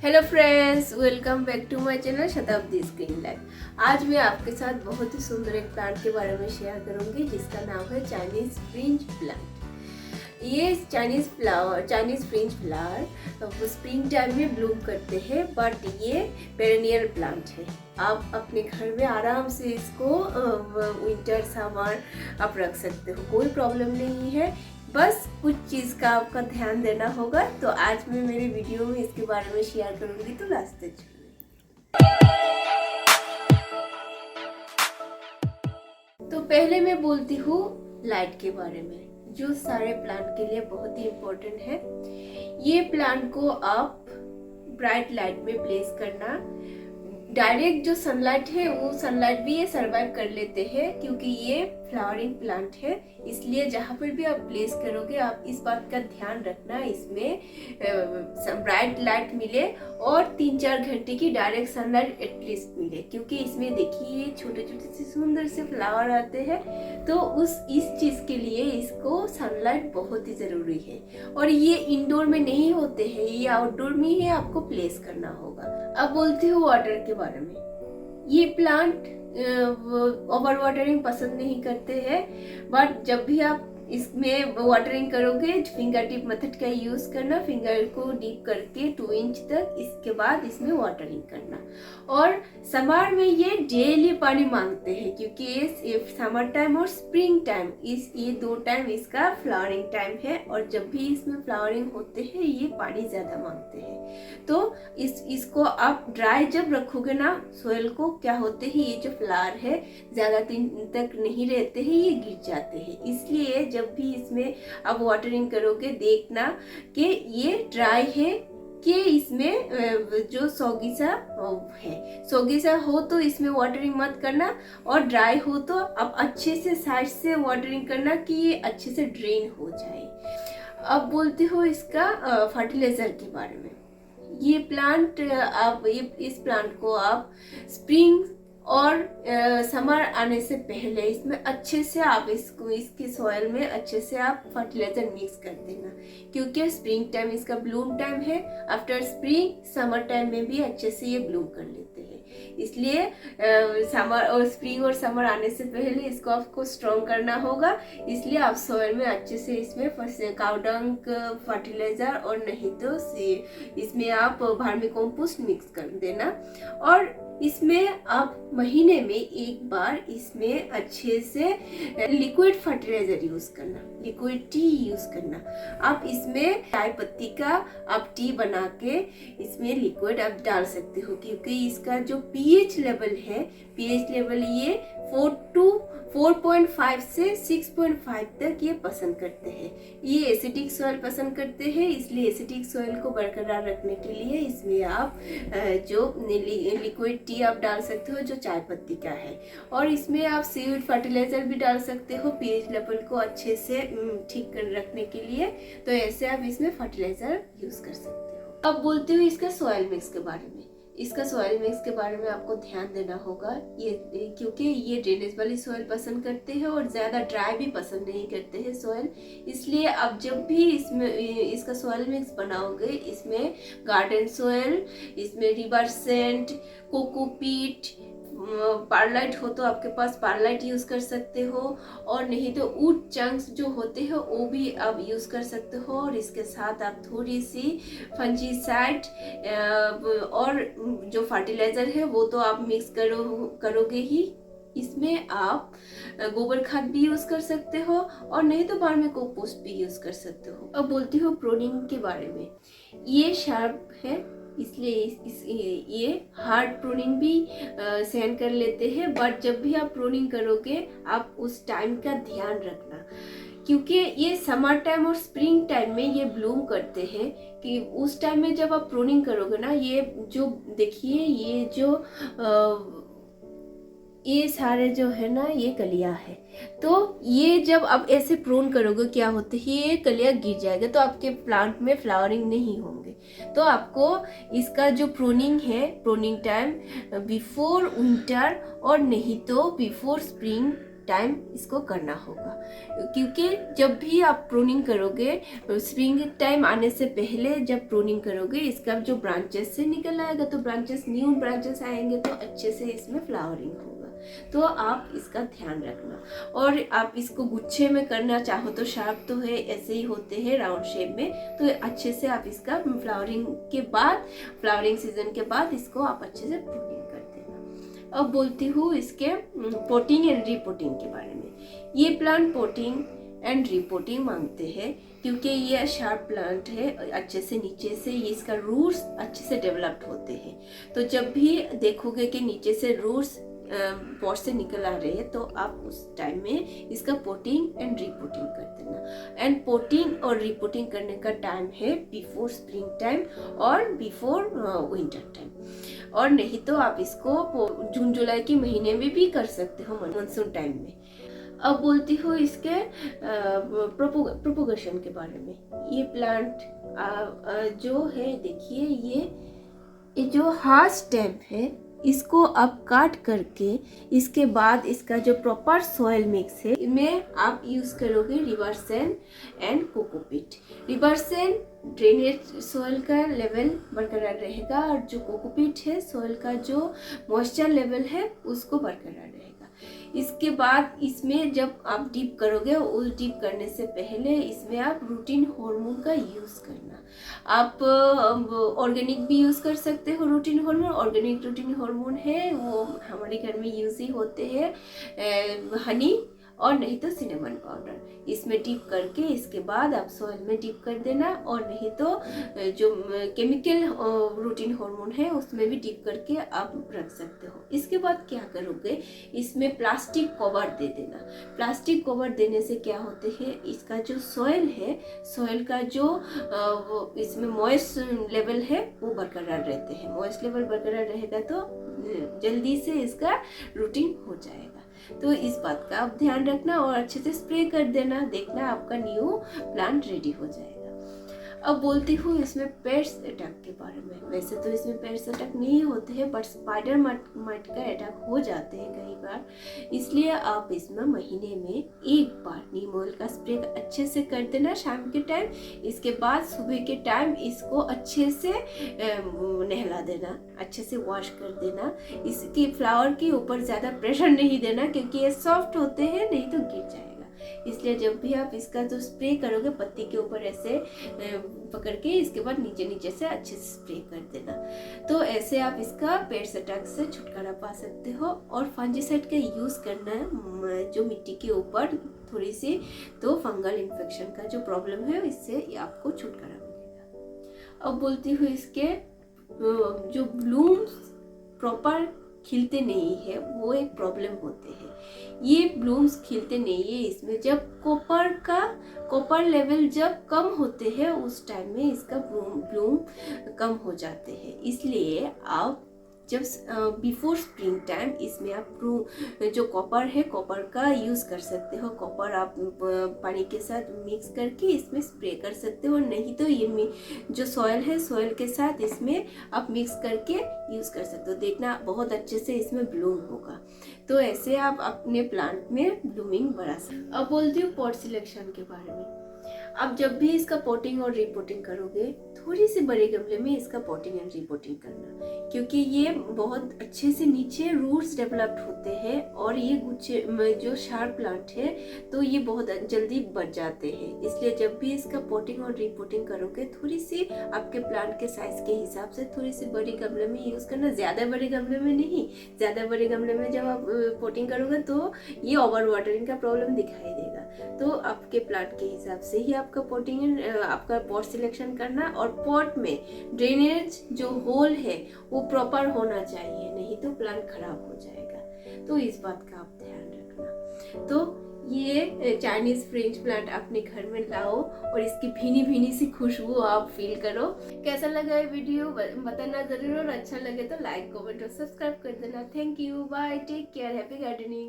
Hello friends, welcome back to my channel Shatabdi screen life. आज मैं आपके साथ बहुत ही सुंदर एक प्लांट के बारे में शेयर करूंगी जिसका नाम है चाइनीज फ्रिंज प्लांट। ये Chinese fringe flower spring time में ब्लूम करते हैं, बट ये पेरेनियल प्लांट है। आप अपने घर में आराम से इसको विंटर समर आप रख सकते हो, कोई प्रॉब्लम नहीं है। बस कुछ चीज़ का आपका ध्यान देना होगा। तो आज मैं मेरी वीडियो में इसके बारे में शेयर करूंगी, तो लास्ट तक तो पहले मैं बोलती हूँ लाइट के बारे में, जो सारे प्लांट के लिए बहुत ही इम्पोर्टेंट है। ये प्लांट को आप ब्राइट लाइट में प्लेस करना। डायरेक्ट जो सनलाइट है वो सनलाइट भी ये सर्वाइव कर लेते हैं, क्योंकि ये फ्लावरिंग प्लांट है। इसलिए जहाँ पर भी आप प्लेस करोगे आप इस बात का ध्यान रखना, इसमें ब्राइट लाइट मिले और 3-4 घंटे की डायरेक्ट सनलाइट एटलीस्ट मिले, क्योंकि इसमें देखिए ये छोटे छोटे से सुंदर से फ्लावर आते हैं। तो इस चीज़ के लिए इसको सनलाइट बहुत ही ज़रूरी है। और ये इंडोर में नहीं होते हैं, ये आउटडोर में ही आपको प्लेस करना होगा। अब बोलती हूँ वाटर के बारे में। ये प्लांट ओवर वाटरिंग पसंद नहीं करते हैं, बट जब भी आप इसमें वाटरिंग करोगे फिंगर टिप मेथड का यूज करना। फिंगर को डीप करके 2 इंच तक, इसके बाद इसमें वाटरिंग करना। और समर में ये डेली पानी मांगते हैं, क्योंकि ये समर टाइम और स्प्रिंग टाइम ये 2 टाइम इसका फ्लावरिंग टाइम है। और जब भी इसमें फ्लावरिंग होते हैं ये पानी ज्यादा मांगते हैं। तो इसको आप ड्राई जब रखोगे ना सोयल को, क्या होते हैं ये जो फ्लावर है ज्यादा दिन तक नहीं रहते हैं, ये गिर जाते हैं। इसलिए जब भी इसमें आप वाटरिंग करोगे देखना कि ये ड्राई है, कि इसमें जो सौगी सा हो तो इसमें वाटरिंग मत करना, और ड्राई हो तो आप अच्छे से साइड से वाटरिंग करना कि ये अच्छे से ड्रेन हो जाए। अब बोलते हो इसका फर्टिलाइजर के बारे में। ये प्लांट इस प्लांट को आप स्प्रिंग और समर आने से पहले इसमें अच्छे से आप इसके सॉइल में अच्छे से आप फर्टिलाइजर मिक्स कर देना, क्योंकि स्प्रिंग टाइम इसका ब्लूम टाइम है। आफ्टर स्प्रिंग समर टाइम में भी अच्छे से ये ब्लूम कर लेते हैं। इसलिए समर और स्प्रिंग और समर आने से पहले इसको आपको स्ट्रॉन्ग करना होगा। इसलिए आप सॉइल में अच्छे से इसमें काउडंग फर्टिलाइजर और नहीं तो इसमें आप वर्मी कंपोस्ट मिक्स कर देना। और इसमें आप महीने में एक बार इसमें अच्छे से लिक्विड फर्टिलाइजर यूज करना, लिक्विड टी यूज करना। आप इसमें चाय पत्ती का आप टी बना के इसमें लिक्विड आप डाल सकते हो, क्योंकि इसका जो पीएच लेवल ये 4.5 से 6.5 तक ये पसंद करते हैं। ये एसिडिक सॉइल पसंद करते हैं, इसलिए एसिडिक सॉइल को बरकरार रखने के लिए इसमें आप जो लिक्विड टी आप डाल सकते हो जो चाय पत्ती का है। और इसमें आप सीविड फर्टिलाइजर भी डाल सकते हो पीएच लेवल को अच्छे से ठीक कर रखने के लिए। तो ऐसे आप इसमें फर्टिलाइजर यूज कर सकते हो। अब बोलते हुए इसका सॉइल मिक्स के बारे में। इसका सॉइल मिक्स के बारे में आपको ध्यान देना होगा, क्योंकि ये ड्रेनेज वाली सॉइल पसंद करते हैं और ज़्यादा ड्राई भी पसंद नहीं करते हैं सॉइल। इसलिए आप जब भी इसका सॉइल मिक्स बनाओगे इसमें गार्डन सॉइल, इसमें रिवर सेंट, कोकोपीट, पारलाइट हो तो आपके पास पारलाइट यूज कर सकते हो, और नहीं तो वुड चंक्स जो होते हैं वो भी आप यूज कर सकते हो। और इसके साथ आप थोड़ी सी फंजीसाइड और जो फर्टिलाइजर है वो तो आप मिक्स करोगे ही। इसमें आप गोबर खाद भी यूज कर सकते हो, और नहीं तो वर्मी कंपोस्ट भी यूज कर सकते हो। अब बोलती हूँ प्रूनिंग के बारे में। ये शार्प है, इसलिए ये हार्ड प्रूनिंग भी सहन कर लेते हैं, बट जब भी आप प्रूनिंग करोगे आप उस टाइम का ध्यान रखना, क्योंकि ये समर टाइम और स्प्रिंग टाइम में ये ब्लूम करते हैं। कि उस टाइम में जब आप प्रूनिंग करोगे ना, ये जो देखिए ये सारे जो है ना ये कलियां है, तो ये जब आप ऐसे प्रून करोगे क्या होते है ये कलियां गिर जाएगा, तो आपके प्लांट में फ्लावरिंग नहीं होंगे। तो आपको इसका जो प्रूनिंग है, प्रूनिंग टाइम बिफोर विंटर और नहीं तो बिफोर स्प्रिंग टाइम इसको करना होगा, क्योंकि जब भी आप प्रूनिंग करोगे स्प्रिंग टाइम आने से पहले जब प्रूनिंग करोगे इसका जो ब्रांचेस से निकल आएगा, तो ब्रांचेस न्यू ब्रांचेस आएंगे तो अच्छे से इसमें फ्लावरिंग होगा। तो आप इसका ध्यान रखना। और आप इसको गुच्छे में करना चाहो तो शार्प तो है, ऐसे ही होते हैं राउंड शेप में, तो अच्छे से आप इसका फ्लावरिंग के बाद, फ्लावरिंग सीजन के बाद इसको आप अच्छे से प्रूनिंग कर देना। अब बोलती हूँ इसके पोटिंग एंड रीपोटिंग के बारे में। ये प्लांट पोटिंग एंड रिपोर्टिंग मांगते हैं, क्योंकि ये शार्प प्लांट है, अच्छे से नीचे से ये इसका रूट्स अच्छे से डेवलप्ड होते हैं। तो जब भी देखोगे कि नीचे से रूट्स पॉट से निकल आ रहे हैं, तो आप उस टाइम में इसका पोटिंग एंड रिपोर्टिंग कर देना। एंड पोटिंग और रिपोर्टिंग करने का टाइम है बिफोर स्प्रिंग टाइम और बिफोर विंटर टाइम। और नहीं तो आप इसको जून जुलाई के महीने में भी कर सकते हो, मानसून टाइम में। अब बोलती हूँ इसके प्रोपोगेशन के बारे में। ये प्लांट जो है, देखिए ये जो हार्ड स्टेम है, इसको आप काट करके इसके बाद इसका जो प्रॉपर सॉइल मिक्स है इनमें आप यूज करोगे river sand and cocopeat. River sand drainage soil का लेवल बरकरार रहेगा, और जो कोकोपीट है सॉइल का जो मॉइस्चर लेवल है उसको बरकरार रहेगा। इसके बाद इसमें जब आप डीप करोगे, उस डीप करने से पहले इसमें आप रूटीन हार्मोन का यूज करना। आप ऑर्गेनिक भी यूज कर सकते हो routine hormone. Organic routine hormone है वो हमारे घर में यूज ही होते हैं, हनी और नहीं तो सिनेमन पाउडर। इसमें डिप करके इसके बाद आप सॉइल में डिप कर देना, और नहीं तो जो केमिकल रूटीन हार्मोन है उसमें भी डिप करके आप रख सकते हो। इसके बाद क्या करोगे, इसमें प्लास्टिक कवर दे देना। प्लास्टिक कवर देने से क्या होते हैं, इसका जो सॉइल है, सॉइल का जो इसमें मॉइस्ट लेवल है वो बरकरार रहते हैं। मॉइस्ट लेवल बरकरार रहेगा तो जल्दी से इसका रूटीन हो जाएगा। तो इस बात का आप ध्यान रखना और अच्छे से स्प्रे कर देना, देखना आपका न्यू प्लांट रेडी हो जाएगा। अब बोलती हूँ इसमें पेट्स अटैक के बारे में। वैसे तो इसमें पेट्स अटैक नहीं होते हैं, बट स्पाइडर माइट का अटैक हो जाते हैं कई बार। इसलिए आप इसमें महीने में एक बार नीम ऑयल का स्प्रे अच्छे से कर देना शाम के टाइम। इसके बाद सुबह के टाइम इसको अच्छे से नहला देना, अच्छे से वॉश कर देना। इसके फ्लावर के ऊपर ज़्यादा प्रेशर नहीं देना, क्योंकि ये सॉफ्ट होते हैं, नहीं तो गिर जाएगा। इसलिए जब भी आप इसका जो स्प्रे करोगे, पत्ती के ऊपर ऐसे पकड़ के इसके बाद नीचे नीचे से अच्छे से स्प्रे कर देना। तो ऐसे आप इसका पेट्स अटैक से छुटकारा पा सकते हो। और फंजीसाइड का यूज़ करना जो मिट्टी के ऊपर थोड़ी सी तो फंगल इन्फेक्शन का जो प्रॉब्लम है, इससे आपको छुटकारा मिलेगा। अब बोलती हूँ इसके जो ब्लूम्स प्रॉपर खिलते नहीं है, वो एक प्रॉब्लम होते हैं। ये ब्लूम्स खिलते नहीं है इसमें जब कॉपर लेवल जब कम होते हैं, उस टाइम में इसका ब्लूम कम हो जाते हैं। इसलिए आप जब बिफोर स्प्रिंग टाइम इसमें आप जो कॉपर है, कॉपर का यूज़ कर सकते हो। कॉपर आप पानी के साथ मिक्स करके इसमें स्प्रे कर सकते हो, नहीं तो ये जो सॉइल है, सॉइल के साथ इसमें आप मिक्स करके यूज़ कर सकते हो। देखना बहुत अच्छे से इसमें ब्लूम होगा। तो ऐसे आप अपने प्लांट में ब्लूमिंग बढ़ा सकते हो। अब बोलती हूँ पॉट सिलेक्शन के बारे में। आप जब भी इसका पॉटिंग और रिपोर्टिंग करोगे, थोड़ी सी बड़े गमले में इसका पॉटिंग एंड रिपोर्टिंग करना, क्योंकि ये बहुत अच्छे से नीचे रूट्स डेवलप्ड होते हैं। और ये गुच्छे जो शार्प प्लांट है तो ये बहुत जल्दी बढ़ जाते हैं। इसलिए जब भी इसका पॉटिंग और रिपोर्टिंग करोगे, थोड़ी सी आपके प्लांट के साइज के हिसाब से थोड़ी सी बड़ी गमले में यूज़ करना, ज़्यादा बड़े गमले में नहीं। ज़्यादा बड़े गमले में जब आप पॉटिंग करोगे तो ये ओवर वाटरिंग का प्रॉब्लम दिखाई देगा। तो आपके प्लांट के हिसाब से ही आपका पॉटिंग, आपका पॉट सिलेक्शन करना। और पॉट में ड्रेनेज जो होल है वो प्रॉपर होना चाहिए, नहीं तो प्लांट खराब हो जाएगा। तो इस बात का आप ध्यान रखना। तो ये चाइनीज फ्रेंच प्लांट अपने घर में लाओ और इसकी भीनी भीनी सी खुशबू आप फील करो। कैसा लगा ये वीडियो बताना जरूर, और अच्छा लगे तो लाइक कमेंट और सब्सक्राइब कर देना। Thank you, bye, take care, happy gardening.